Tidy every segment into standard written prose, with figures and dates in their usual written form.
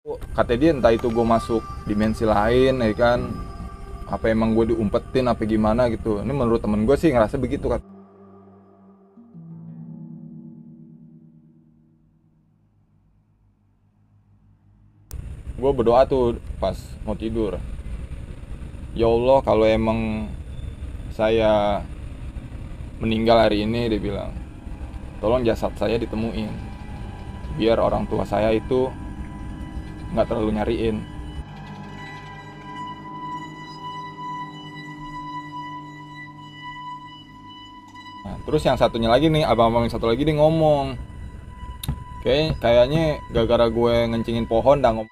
Kata dia entah itu gue masuk dimensi lain ya kan, apa emang gue diumpetin apa gimana gitu. Ini menurut temen gue sih ngerasa begitu kan. Gue berdoa tuh pas mau tidur, ya Allah kalau emang saya meninggal hari ini, dia bilang tolong jasad saya ditemuin biar orang tua saya itu nggak terlalu nyariin. Nah, terus yang satunya lagi nih, abang-abang yang satu lagi nih ngomong, kayaknya gara-gara gue ngencingin pohon dah ngomong.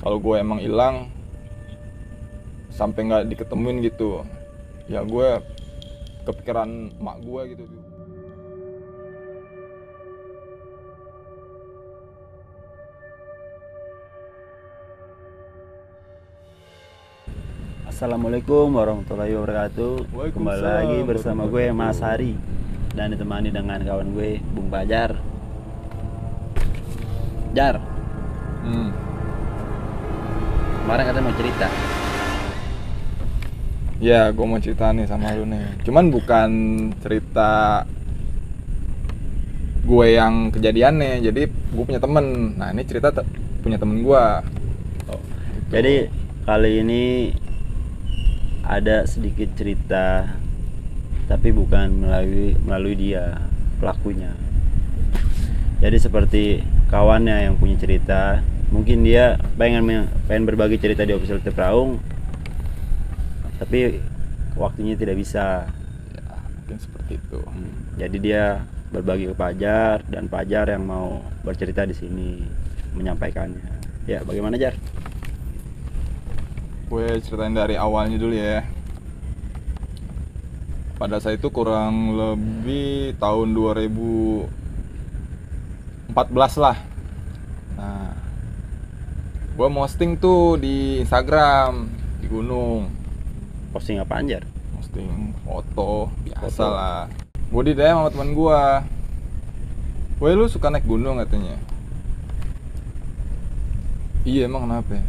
Kalau gue emang hilang sampai nggak diketemuin gitu, ya gue kepikiran mak gue gitu. Assalamualaikum warahmatullahi wabarakatuh. Kembali lagi bersama gue Mas Hari dan ditemani dengan kawan gue Bung Bajar. Jar, kemarin katanya mau cerita. Ya, gue mau cerita nih sama lu nih. Cuman bukan cerita gue yang kejadiannya, jadi gue punya temen. Nah, ini cerita punya temen gue. Gitu. Jadi kali ini ada sedikit cerita, tapi bukan melalui dia pelakunya. Jadi seperti kawannya yang punya cerita, mungkin dia pengen berbagi cerita di official Tepraung, tapi waktunya tidak bisa. Ya, mungkin seperti itu. Jadi dia berbagi ke Pajar, dan Pajar yang mau bercerita di sini menyampaikannya. Ya, bagaimana Jar? Gue ceritain dari awalnya dulu ya. Pada saat itu kurang lebih tahun 2014 lah. Nah, gue posting tuh di Instagram di gunung. Posting apa Jar? Posting foto biasa lah. Gue di DM sama teman gue. Woi, lu suka naik gunung katanya. Iya, emang kenapa?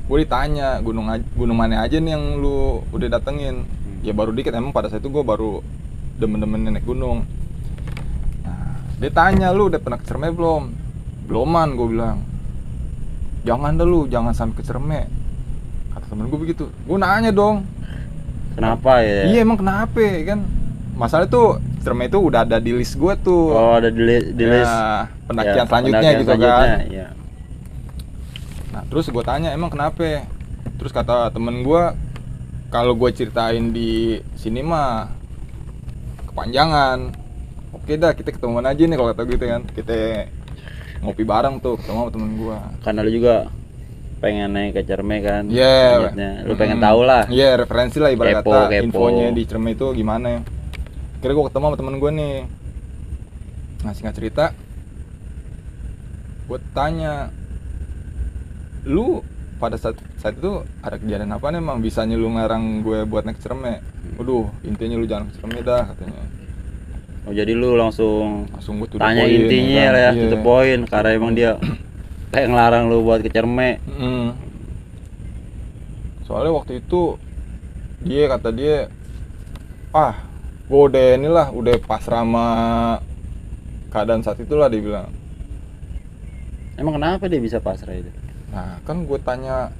Gue ditanya gunung mana aja nih yang lu udah datengin. Ya baru dikit, emang pada saat itu gue baru demen-demen naik gunung. Nah, dia tanya, lu udah pernah ke Cerme belum? Beloman, gue bilang. Jangan dah lu, jangan sampai ke Cerme, kata temen gue begitu. Gue nanya dong, Kenapa ya? iya emang kenapa kan? Masalah itu Cerme itu udah ada di list gue tuh. Oh, ada di list Ya, pendakian ya, selanjutnya pendakian gitu selanjutnya, kan. ya. Nah, terus gue tanya emang kenapa? Terus kata temen gue, kalau gue ceritain di sini mah kepanjangan. Oke dah, kita ketemuan aja nih kalau kata gitu kan. Kita ngopi bareng tuh ketemu sama temen gue. Karena lu juga pengen naik ke Cerme kan? Iya. Lu pengen tahu lah. Iya, referensi lah ibarat kata. Kepo. Infonya di Cerme itu gimana. Kira gue ketemu sama temen gue nih. Nah, singkat cerita, gue tanya, lu pada saat itu ada kejadian apa nih emang bisanya lu ngarang gue buat naik Cerme? Waduh, intinya lu jangan ke Cerme dah katanya. Oh, jadi lu langsung Gue tuh tanya poin, intinya kan? lah ya, Iya. to the point, karena emang dia kayak ngelarang lu buat ke Cerme. Soalnya waktu itu kata dia, gue udah pasrah sama keadaan saat itulah, dia bilang. Emang kenapa dia bisa pasrah itu? Nah, kan gue tanya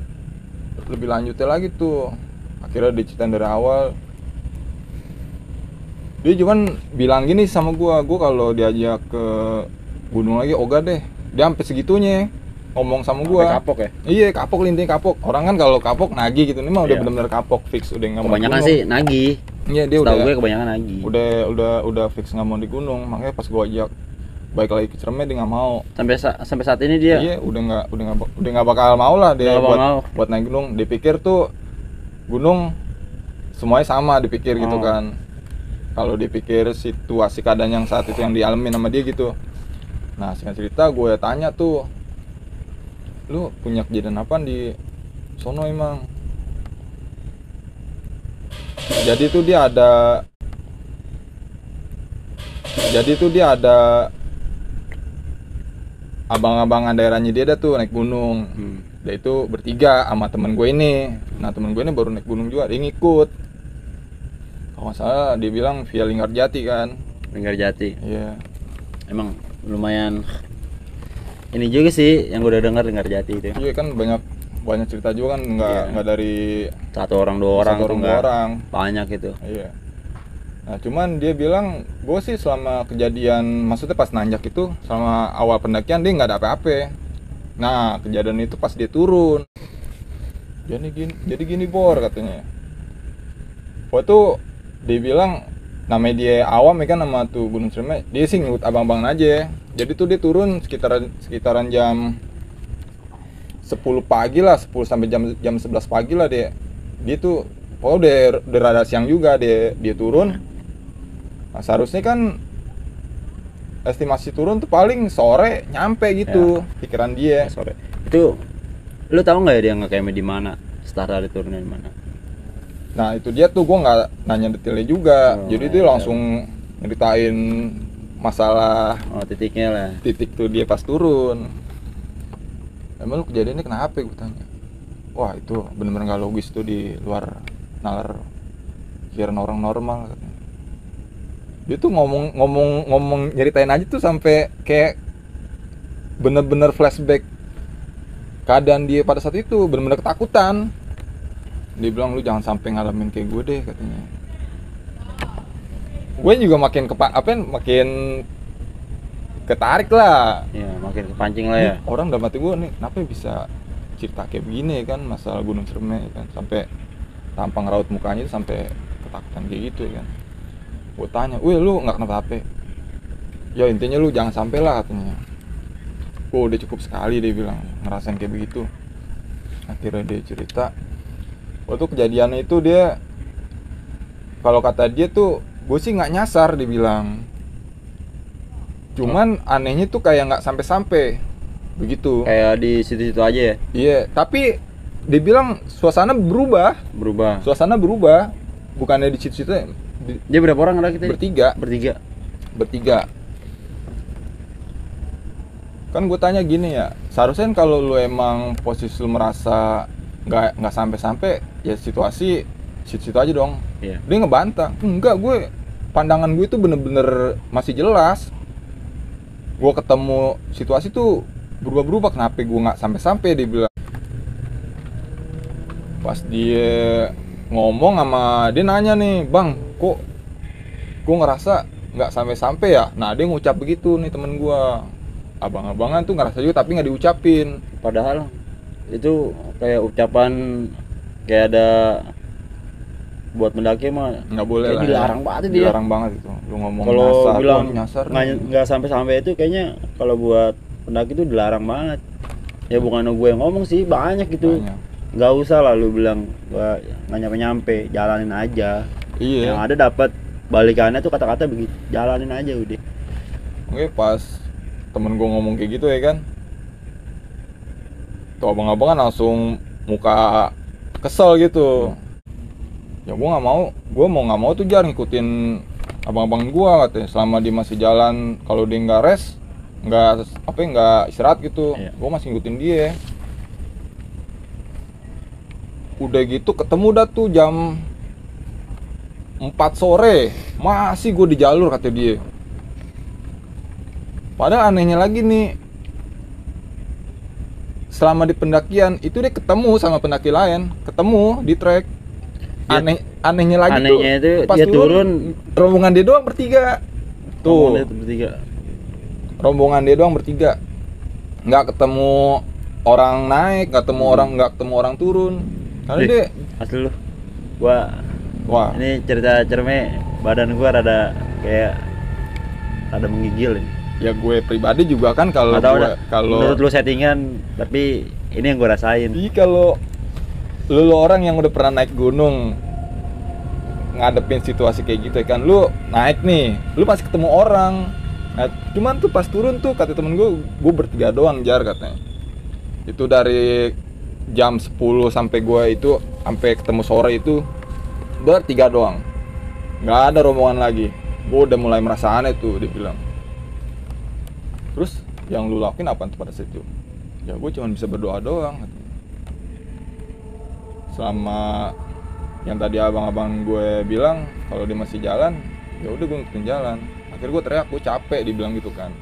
lebih lanjutnya lagi tuh. Akhirnya diceritain dari awal. Dia cuman bilang gini sama gue kalau diajak ke gunung lagi ogah deh. Dia sampai segitunya ngomong sama gue. Kapok ya? Iya, kapok, intinya kapok. Orang kan kalau kapok nagih gitu, ini mah udah benar-benar kapok fix, udah nggak mau. Kebanyakan sih nagih. Iya, dia Setahu gue kebanyakan nagih. Udah fix nggak mau di gunung. Makanya pas gue ajak baik lagi ke Cerme, dia nggak mau. Sampai saat ini dia. Iya, udah nggak bakal mau lah dia buat naik gunung. Dipikir tuh gunung semuanya sama, dipikir gitu kan. Kalau dipikir situasi keadaan yang saat itu yang dialami sama dia gitu. Nah, singkat cerita gue tanya tuh, lu punya kejadian apa di sono emang? Jadi tuh dia ada Jadi tuh dia ada abang-abangan daerahnya dia dah tuh naik gunung. Dia itu bertiga sama temen gue ini. Nah temen gue ini baru naik gunung juga, dia ngikut. Kalau nggak salah dia bilang via Linggarjati kan. Linggarjati. Iya. Emang lumayan ini juga sih yang gue udah dengar Linggarjati itu. Iya kan banyak cerita juga kan, nggak dari Satu orang dua orang satu tuh dua nggak orang. banyak itu. Iya. Nah cuman dia bilang gue sih selama kejadian, maksudnya pas nanjak itu selama awal pendakian dia nggak ada apa-apa. Nah kejadian itu pas dia turun. Jadi gini Bor katanya. Waktu dia bilang namanya dia awam ya kan sama tuh Gunung Ciremai, dia sih ngikut abang-abang aja. Jadi tuh dia turun sekitaran jam 10 pagi lah, 10 sampai jam 11 pagi lah dia. Dia tuh udah rada siang juga dia turun. Nah, seharusnya kan estimasi turun tuh paling sore nyampe gitu, pikiran dia. Sore. Itu lu tahu nggak ya dia ngecamp di mana? Start dari turunnya di mana? Nah itu dia tuh gue nggak nanya detailnya juga. Jadi dia langsung nyeritain masalah titiknya lah. titik tuh dia pas turun. Emang lu kejadiannya kenapa gue tanya. Wah itu bener-bener nggak logis tuh, di luar nalar pikiran orang normal katanya. Dia tuh ngomong nyeritain aja tuh sampai kayak bener-bener flashback keadaan dia pada saat itu, bener-bener ketakutan. Dia bilang lu jangan sampai ngalamin kayak gue deh katanya. Gue juga makin makin ketarik lah. Iya, makin kepancing lah ya. Orang dalam hati gue nih kenapa bisa cerita kayak begini kan, masalah Gunung Ciremai kan, sampai tampang raut mukanya itu sampai ketakutan kayak gitu ya kan. Gue tanya, wih lu nggak kenapa-apa? Ya intinya lu jangan sampai lah katanya. Gue udah cukup sekali dia bilang ngerasain kayak begitu. Akhirnya dia cerita, waktu kejadiannya itu dia, kalau kata dia tuh gue sih nggak nyasar dia bilang. Cuman anehnya tuh kayak nggak sampai-sampai begitu. Kayak di situ-situ aja ya. Iya, tapi dia bilang suasana berubah. Suasana berubah, bukannya di situ-situ. Dia berapa orang ada kita? Bertiga. Kan gue tanya gini ya, seharusnya kalau lu emang posisi lu merasa nggak sampai-sampai, ya situasi situ-situ aja dong. Iya. Dia ngebantah, enggak, gue pandangan gue itu bener-bener masih jelas. Gue ketemu situasi tuh berubah-berubah, kenapa gue nggak sampai-sampai, dia bilang. Pas dia ngomong sama dia nanya nih, bang, kok gue ngerasa nggak sampai-sampai ya? Nah dia ngucap begitu nih temen gue. Abang-abangan tuh ngerasa juga tapi nggak diucapin. Padahal itu kayak ucapan kayak ada buat mendaki mah Nggak boleh lah. Dilarang banget dia. Dilarang banget itu. Lu ngomong kalau nyasar, bilang nyasar. nggak sampai-sampai itu kayaknya kalau buat pendaki itu dilarang banget. Ya bukan gue yang ngomong sih, banyak gitu. Banyak. Nggak usah lah lu bilang gua nggak nyampe-nyampe, jalanin aja. Iya. Yang ada dapat balikannya tuh kata-kata begitu, jalanin aja udah. Oke, pas temen gue ngomong kayak gitu ya kan, tuh abang-abangan langsung muka kesel gitu. Ya gue nggak mau tuh jar ngikutin abang-abang gue katanya. Selama dia masih jalan, kalau dia nggak rest, nggak istirahat gitu, gue masih ngikutin dia. Udah gitu ketemu dah tuh jam 4 sore, masih gue di jalur kata dia. Padahal anehnya lagi nih, selama di pendakian itu dia ketemu sama pendaki lain, ketemu di trek. Anehnya lagi tuh pas dia turun rombongan dia doang bertiga. Tuh. Rombongan dia doang bertiga. Nggak ketemu orang naik, nggak ketemu orang turun. Karena dia asli lu. Wah. Ini cerita Ciremai, badan gua rada menggigil ini. Ya gue pribadi juga kan kalau menurut lu settingan, tapi ini yang gue rasain. Iya, kalau lu orang yang udah pernah naik gunung ngadepin situasi kayak gitu kan, lu naik nih, lu pasti ketemu orang. Nah, cuman tuh pas turun tuh kata temen gue bertiga doang jar katanya. Itu dari jam 10 sampai gue itu sampai ketemu sore itu bertiga doang. Nggak ada rombongan lagi. Gue udah mulai merasa aneh tuh, dia bilang. Terus yang lu lakuin apa pada saat itu? Ya gue cuma bisa berdoa doang katanya. Selama yang tadi abang-abang gue bilang kalau dia masih jalan, ya udah gue ngikutin jalan. Akhirnya gue teriak, gue capek, dibilang gitu kan.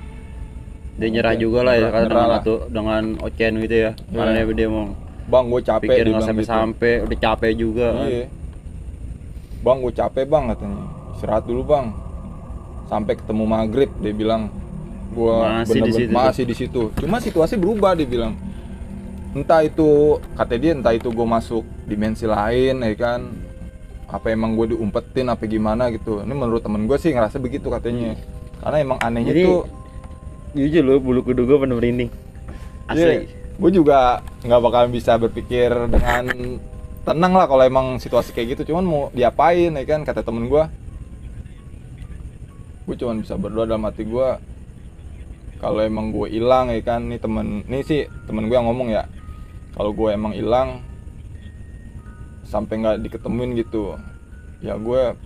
Dia nyerah juga lah ya kan Nyerah lah. dengan Ocen gitu ya. Karena dia mau Bang, gue capek, pikir dia nggak bilang gitu. sampai-sampai, udah capek juga kan. Iya. Bang, gue capek bang katanya. Istirahat dulu bang. Sampai ketemu maghrib, dia bilang. Gue masih di situ. Cuma situasi berubah, dia bilang. Entah itu, kata dia, entah itu gue masuk dimensi lain, ya kan. Apa emang gue diumpetin, apa gimana gitu. Ini menurut temen gue sih ngerasa begitu katanya. Karena emang anehnya. Jadi, tuh jujur loh, bulu kuduk gue penuh merinding. Asli. Gue juga nggak bakal bisa berpikir dengan tenang lah kalau emang situasi kayak gitu. Cuman mau diapain, ya kan, kata temen gue. Gue cuman bisa berdoa dalam hati gue. Kalau emang gue hilang, ya kan, nih sih temen gue yang ngomong ya. Kalau gue emang hilang sampai nggak diketemuin gitu, ya gue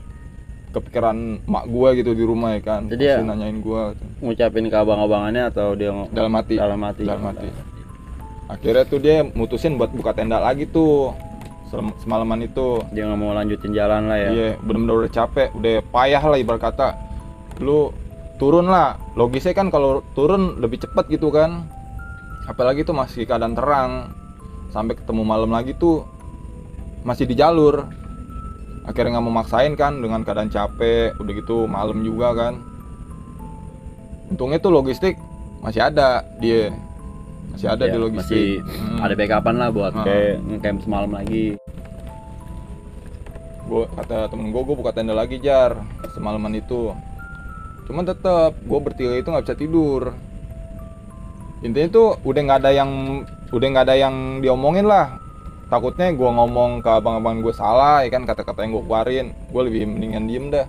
kepikiran mak gue gitu di rumah, ya kan. Jadi pasti nanyain gue gitu. Ngucapin ke abang-abangannya atau dia dalam hati. Akhirnya tuh dia mutusin buat buka tenda lagi tuh semalaman itu. Dia nggak mau lanjutin jalan lah ya. Iya, bener-bener udah capek, udah payah lah ibarat kata. Lu turun lah, logisnya kan kalau turun lebih cepat gitu kan. Apalagi tuh masih keadaan terang. Sampai ketemu malam lagi tuh masih di jalur. Akhirnya nggak mau maksain kan, dengan keadaan capek, udah gitu malam juga kan. Untungnya tuh logistik masih ada dia. Masih ada di logistik. Masih ada backupan lah buat kayak ngecamp semalam lagi. Kata temen gue buka tenda lagi Jar semalaman itu. Cuman tetap gue bertiga itu nggak bisa tidur. Intinya tuh udah nggak ada yang diomongin lah. Takutnya gue ngomong ke abang-abang gue salah, ya kan, kata-kata yang gue keluarin. Gue lebih mendingan diem dah.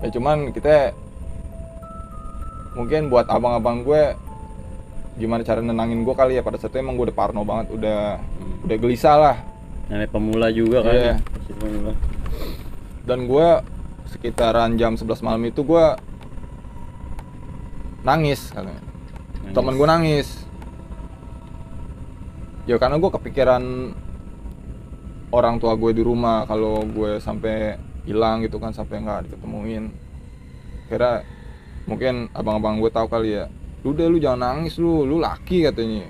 Ya cuman kita mungkin buat abang-abang gue gimana cara nenangin gue kali ya, pada saat itu emang gue udah parno banget, udah gelisah lah. Namanya pemula juga kan. Yeah. Dan gue sekitaran jam 11 malam itu gue nangis katanya. Temen gue nangis. Ya karena gue kepikiran orang tua gue di rumah, kalau gue sampai hilang gitu kan, sampai nggak diketemuin. Kira mungkin abang-abang gue tahu kali ya. Udah lu jangan nangis, lu laki katanya.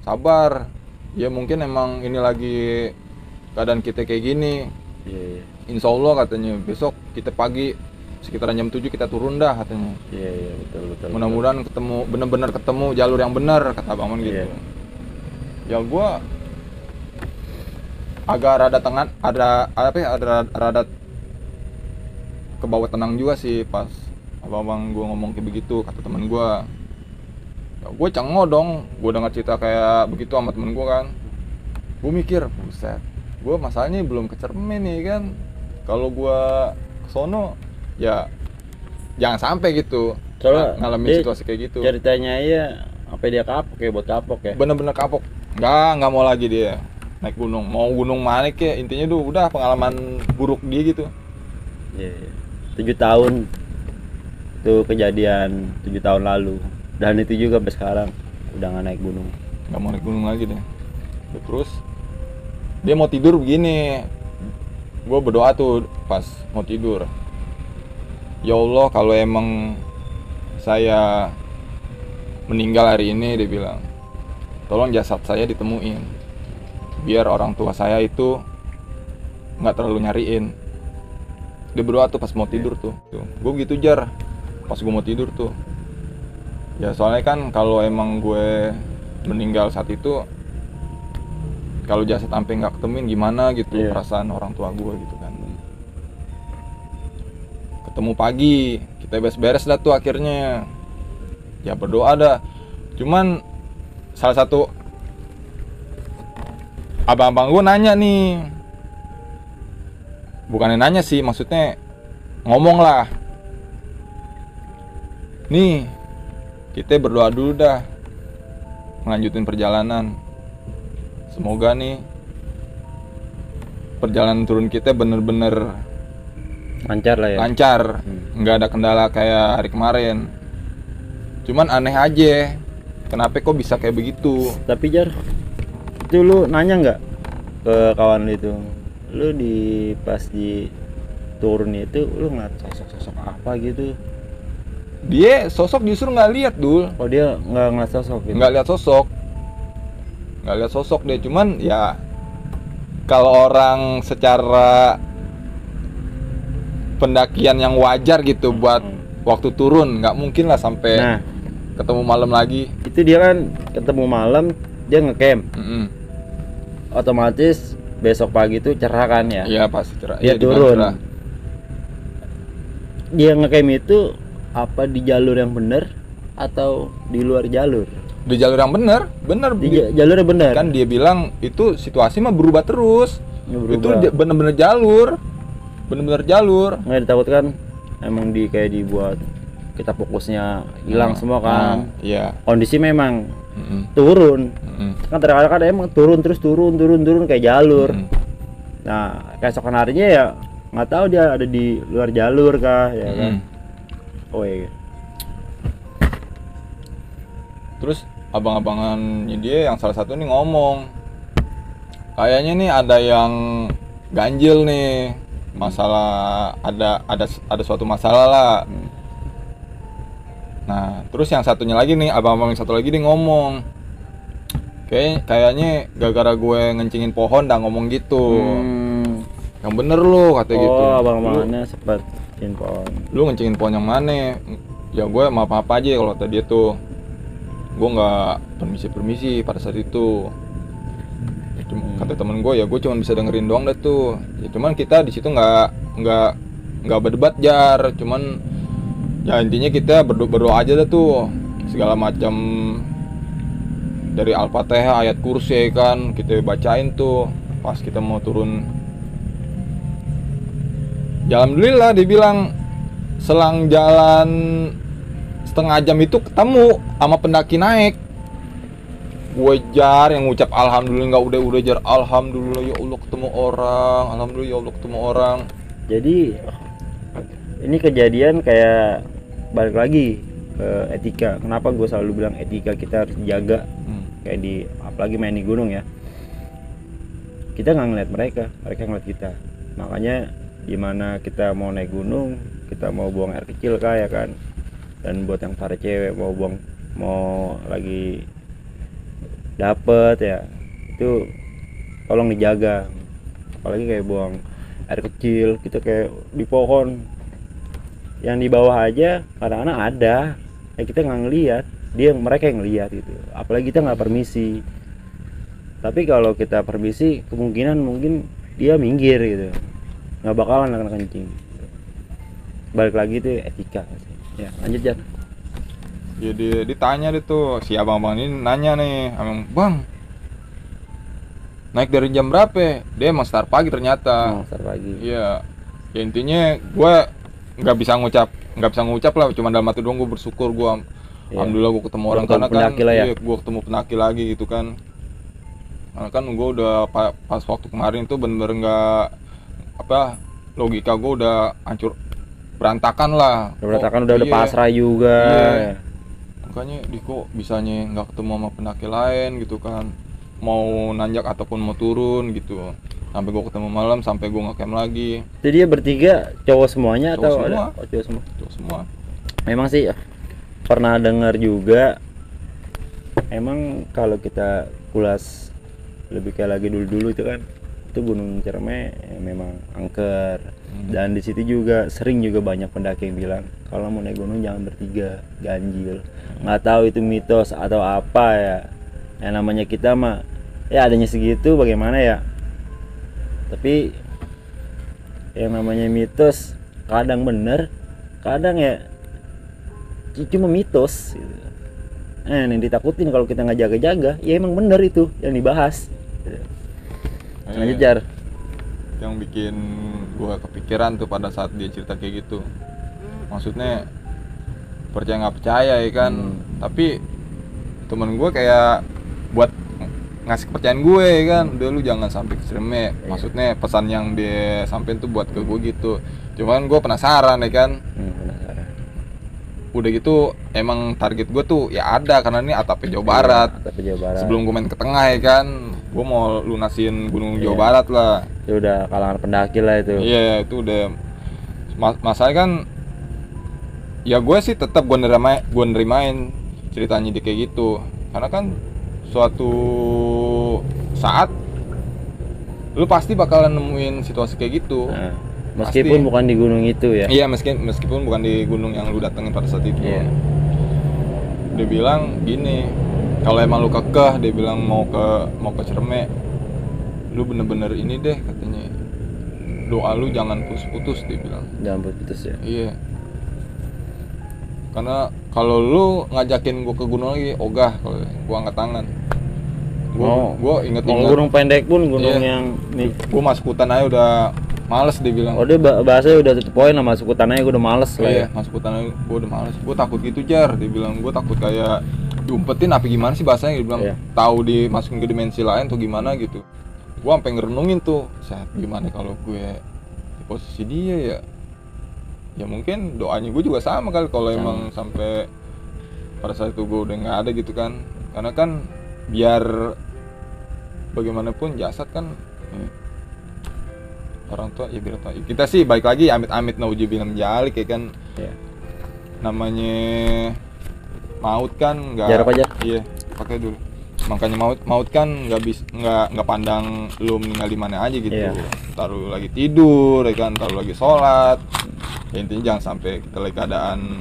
Sabar. Ya mungkin emang ini lagi keadaan kita kayak gini. Yeah. Insya Allah katanya besok kita pagi sekitaran jam 7 kita turun dah katanya. Iya, betul. Mudah-mudahan benar-benar ketemu jalur yang benar, kata Bang Man gitu. Ya gue agak rada rada ke bawah tenang juga sih pas abang gue ngomong kayak begitu, kata temen gue. Ya gue cengo dong, gue dengar cerita kayak begitu sama temen gue kan. Gue mikir, buset, gue masalahnya belum kecermin nih kan. Kalau gue kesono ya jangan sampai gitu ngalamin situasi kayak gitu. Ceritanya ya apa dia kapok ya, buat kapok ya. Bener-bener kapok. Nggak mau lagi dia naik gunung. Mau gunung mana ya, intinya tuh udah pengalaman buruk dia gitu. Iya. 7 tahun itu kejadian 7 tahun lalu, dan itu juga sampai sekarang udah nggak naik gunung. Nggak mau naik gunung lagi deh. Terus dia mau tidur begini, gue berdoa tuh pas mau tidur, ya Allah kalau emang saya meninggal hari ini, dia bilang, tolong jasad saya ditemuin biar orang tua saya itu nggak terlalu nyariin. Dia berdoa tuh pas mau tidur tuh. Gue gitu Jar, pas gue mau tidur tuh. Ya soalnya kan kalau emang gue meninggal saat itu, kalau jasad sampai nggak ketemuin gimana gitu perasaan orang tua gue gitu kan. Ketemu pagi, kita beres-beres dah tuh akhirnya. Ya berdoa dah. Cuman salah satu abang-abang gue nanya nih, bukannya nanya sih, maksudnya ngomong lah, nih kita berdoa dulu dah melanjutin perjalanan. Semoga nih perjalanan turun kita bener-bener Lancar lah ya. lancar, nggak ada kendala kayak hari kemarin. Cuman aneh aja, kenapa kok bisa kayak begitu? Tapi Jar, itu lu nanya nggak ke kawan lu itu? Lu pas di turun itu lu ngeliat sosok-sosok apa gitu? Dia sosok justru nggak lihat dul, Oh dia nggak ngeliat sosok gitu? nggak lihat sosok, nggak lihat sosok dia. Cuman ya kalau orang secara pendakian yang wajar gitu buat waktu turun, nggak mungkin lah sampai Nah ketemu malam lagi. itu dia kan ketemu malam, dia ngecamp, Mm-mm. otomatis besok pagi tuh cerah kan ya? Iya pasti cerah. Dia Iya, di mana turun. cerah. Dia ngecamp itu apa di jalur yang benar atau di luar jalur? Di jalur yang bener, bener. Jalurnya benar. Kan dia bilang itu situasi mah berubah terus. Berubah. Itu bener-bener jalur, bener-bener jalur. Nggak ditakutkan emang kayak dibuat kita fokusnya hilang semua kan? Iya. Kondisi memang Mm-mm. turun. Mm-mm. Kan terkadang kan emang turun terus turun kayak jalur. Mm-mm. Nah keesokan harinya ya nggak tahu dia ada di luar jalur kah ya kan? Mm-mm. Oh iya. Terus abang-abangannya dia yang salah satu nih ngomong, kayaknya nih ada yang ganjil nih, masalah ada suatu masalah lah. Nah terus yang satunya lagi nih, abang-abang yang satu lagi nih ngomong, kayaknya gara-gara gue ngencingin pohon dah ngomong gitu. Yang bener lu katanya gitu. Oh abang-abangannya sempat pohon. Lu ngencingin pohon yang mana? Ya gue maaf aja kalau tadi itu gue nggak permisi pada saat itu. Kata temen gue ya gue cuma bisa dengerin doang deh tuh. Ya cuman kita di situ nggak berdebat Jar. Cuman ya intinya kita berdoa aja deh tuh, segala macam dari Al-Fatihah, ayat kursi kan kita bacain tuh pas kita mau turun. Ya alhamdulillah dibilang selang jalan setengah jam itu ketemu sama pendaki naik. Gue Jar yang ngucap alhamdulillah, nggak udah Jar, alhamdulillah ya Allah ketemu orang, alhamdulillah ya Allah ketemu orang. Jadi ini kejadian kayak balik lagi ke etika. Kenapa gue selalu bilang etika kita harus jaga? Kayak di apalagi main di gunung ya. Kita nggak ngeliat mereka ngeliat kita. Makanya gimana kita mau naik gunung, kita mau buang air kecil kah ya kan? Dan buat yang para cewek mau lagi dapet ya, itu tolong dijaga. Apalagi kayak buang air kecil, kita kayak di pohon yang di bawah aja kadang-kadang ada ya kita nggak ngelihat, mereka yang ngelihat gitu. Apalagi kita nggak permisi. Tapi kalau kita permisi kemungkinan mungkin dia minggir gitu, nggak bakalan akan kencing. Balik lagi tuh etika ya. Lanjut Jan. Ya ditanya deh tuh si abang-abang ini, nanya nih, bang naik dari jam berapa? Dia emang start pagi ternyata. Start pagi. Iya. Ya intinya gue nggak bisa ngucap lah, cuma dalam hati doang gue bersyukur gue. Iya. Alhamdulillah gue ketemu orang, karena kan gue ketemu pendaki lagi gitu kan. Karena kan gue udah pas waktu kemarin tuh bener-bener nggak logika gue udah hancur berantakan lah. Udah pasrah juga. Iya. Makanya kok bisanya nggak ketemu sama pendaki lain gitu kan, mau nanjak ataupun mau turun gitu, sampai gue ketemu malam, sampai gue ngecamp lagi. Jadi dia bertiga cowok semuanya Cowok atau semua. ada cowok semua? Cowok semua. Memang sih pernah dengar juga, emang kalau kita kulas lebih kayak lagi dulu itu kan, itu Gunung Ciremai memang angker. Dan di situ juga sering juga banyak pendaki yang bilang kalau mau naik gunung jangan bertiga, ganjil. Nggak tahu itu mitos atau apa ya. Yang namanya kita mah ya adanya segitu, bagaimana ya. Tapi yang namanya mitos kadang bener, kadang ya cuma mitos gitu. Yang ditakutin kalau kita nggak jaga-jaga, ya emang bener itu yang dibahas. Lanjut Jar. Yang bikin gue kepikiran tuh pada saat dia cerita kayak gitu, maksudnya percaya nggak percaya ya kan. Tapi temen gue kayak buat ngasih kepercayaan gue ya kan, udah lu jangan sampai ke Ciremai. Maksudnya pesan yang dia sampein tuh buat ke gue gitu, Cuman gue penasaran ya kan. Penasaran. Udah gitu emang target gue tuh ya ada, karena ini atapnya Jawa Barat. Atapnya Jawa Barat. Sebelum gue main ke tengah ya kan, gue mau lunasin Gunung Jawa Barat lah. Itu udah kalangan pendaki lah itu. Iya, itu udah masalahnya kan. Ya gue sih tetap gue nerimain ceritanya dia kayak gitu, karena kan suatu saat lu pasti bakalan nemuin situasi kayak gitu. Nah, meskipun bukan di gunung itu ya. Iya, meskipun bukan di gunung yang lu datengin pada saat itu. Iya. Dia bilang gini, kalau emang lu kekeh, dia bilang mau ke Cireme, lu bener-bener ini deh katanya, doa lu jangan putus-putus, dia bilang. Jangan putus ya. Iya. Karena kalau lu ngajakin gua ke gunung lagi, ogah kalau gua angkat tangan. Gua inget gunung pendek pun gunung Iya. yang nih. Gua masuk hutan aja udah males, dia bilang. Oh, dia bahasanya udah tutup poin lah, masuk hutannya gue udah males lah Iya, ya. masuk hutan aja gua udah males. Gua takut gitu, Jar, dia bilang. Gua takut kayak diumpetin apa gimana sih bahasanya, dia bilang. Iya. Tahu dimasukin ke dimensi lain tuh gimana gitu. Gua sampai ngerenungin tuh, gimana kalau gue di posisi dia ya. Ya mungkin doanya gue juga sama kali kalau emang sampai pada saat itu gue udah nggak ada gitu kan. Karena kan biar bagaimanapun jasad kan orang tua ya, biar tua. Kita sih baik lagi amit-amit nauzubillah min dzalik ya kan. Iya. Namanya maut kan nggak. Jarak aja. Iya, pakai dulu. Makanya maut kan nggak pandang lu meninggal di mana aja gitu. Iya. Ntar lu lagi tidur ya kan, ntar lu lagi sholat. Ya, intinya jangan sampai kita lagi keadaan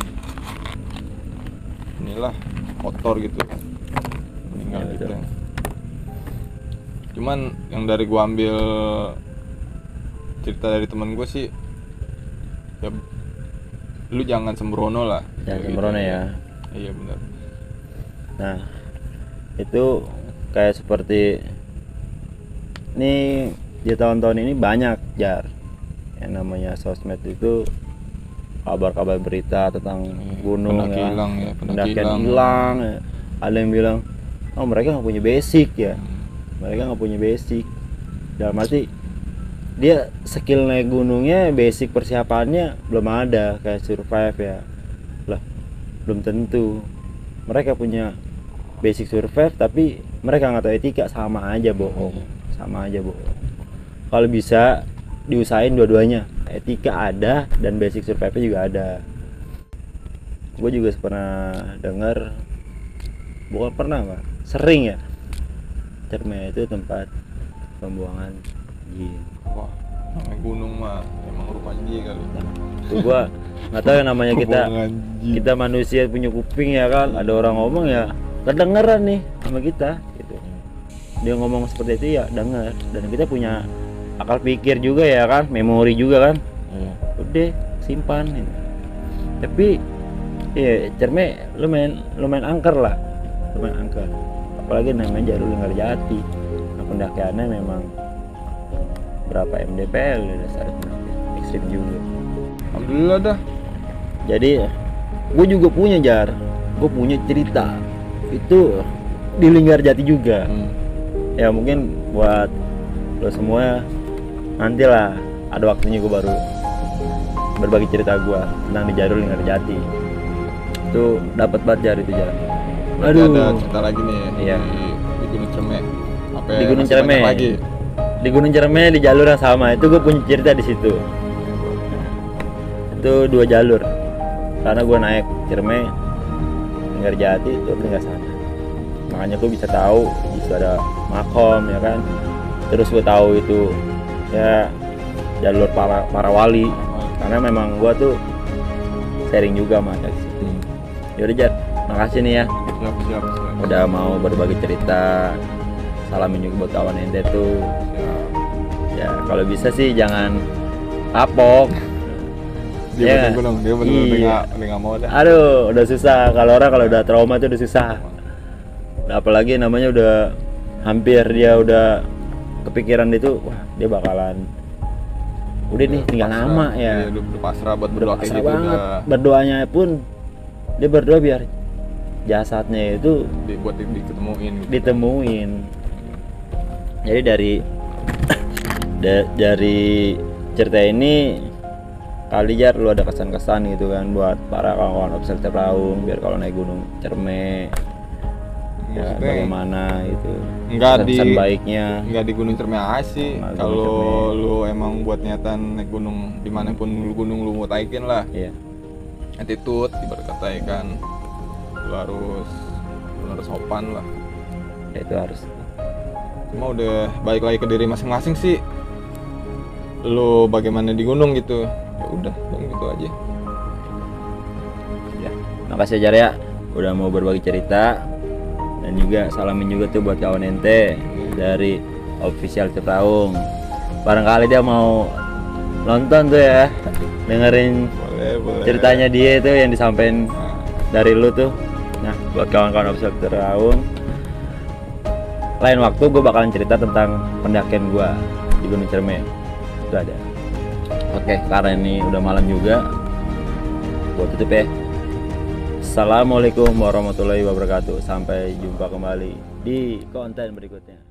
inilah kotor gitu kan, meninggal Ya, gitu. betul. Cuman yang dari gua ambil cerita dari temen gue sih, ya lu jangan sembrono lah. Jangan Kayak sembrono gitu. ya. Iya benar. Nah, itu kayak seperti ini di tahun-tahun ini banyak, Jar, yang namanya sosmed itu kabar-kabar berita tentang gunung Pendaki ya, hilang ya, pendakian hilang ya. Ada yang bilang, oh mereka nggak punya basic ya, mereka nggak punya basic. Dalam arti dia skill naik gunungnya, basic persiapannya belum ada, kayak survive ya lah, belum tentu. Mereka punya basic survive tapi mereka nggak tahu etika, sama aja bohong. Kalau bisa diusahain dua-duanya, etika ada dan basic survive juga ada. Gue juga pernah dengar, bukan pernah Pak, sering ya, Cireme itu tempat pembuangan jin. Wah, namanya gunung mah emang rupanya dia kali. Itu gue nggak tahu yang namanya Pembuangan jin. kita manusia punya kuping ya kan, ada orang ngomong ya kedengeran nih sama kita gitu. Dia ngomong seperti itu ya denger, dan kita punya akal pikir juga ya kan, memori juga kan. Iya. Udah simpan gitu. Tapi ya Cireme lumayan angker lah, lumayan angker, apalagi namanya jalur Linggarjati. Nah, pendakiannya memang berapa mdpl ya, dasar pendakian ekstrim juga. Alhamdulillah dah. Jadi gue juga punya, Jar, gue punya cerita itu di Linggarjati juga. Ya mungkin buat lo semua nantilah ada waktunya gue baru berbagi cerita gue tentang di jalur Linggarjati. Itu dapat banget, Jar, itu, Jar. Berarti ada cerita lagi nih Iya. di Gunung Cireme. Apa Di Gunung masih Cireme. banyak lagi? Di Gunung Cireme di jalur yang sama itu gue punya cerita di situ. Itu 2 jalur, karena gue naik Cireme, Linggarjati itu tinggal sana. Makanya gue bisa tahu di situ ada makom ya kan. Terus gue tahu itu ya jalur para wali, karena memang gue tuh sharing juga sama di situ. Yaudah, Jar, makasih nih ya Siap. udah mau berbagi cerita. Salamin juga buat kawan ente tuh. Ya kalau bisa sih jangan kapok. Dia Ya, gunung, dia bener-bener iya. nggak mau dah. Aduh, udah susah. Kalau orang kalau udah trauma tuh udah susah. Apalagi namanya udah hampir dia udah kepikiran itu, wah dia bakalan udah nih tinggal Pasrah. nama Iya, ya. udah pasrah buat Udah berdoa kayak pasrah gitu banget. udah Berdoanya pun dia berdoa biar jasadnya itu buat diketemuin gitu. ditemuin. Jadi dari dari cerita ini kali Jar lu ada kesan-kesan gitu kan buat para kawan-kawan official Tiap Raung biar kalau naik gunung Cerme ya Maksudnya bagaimana gitu. Enggak di Kesan baiknya. enggak di Gunung Cermai aja sih. Nggak Gunung Kalau Cermai. lu emang buat niatan naik gunung dimanapun lu gunung lu mau taikin lah. Iya. Attitude ibarat kata ya kan. Lu harus sopan lah. Ya, itu harus. Cuma udah balik lagi ke diri masing-masing sih. Lu bagaimana di gunung gitu. Ya udah, gitu aja. Ya. Makasih Jar ya udah mau berbagi cerita. Dan juga salamin juga tuh buat kawan ente dari official Tiap Raung. Barangkali dia mau nonton tuh ya, dengerin Boleh. ceritanya dia itu yang disampaikan Nah, dari lu tuh. Nah, buat kawan-kawan official Tiap Raung, lain waktu gue bakalan cerita tentang pendakian gue di Gunung Cerme. Itu ada. Oke, karena ini udah malam juga, gue tutup ya. Assalamualaikum warahmatullahi wabarakatuh. Sampai jumpa kembali di konten berikutnya.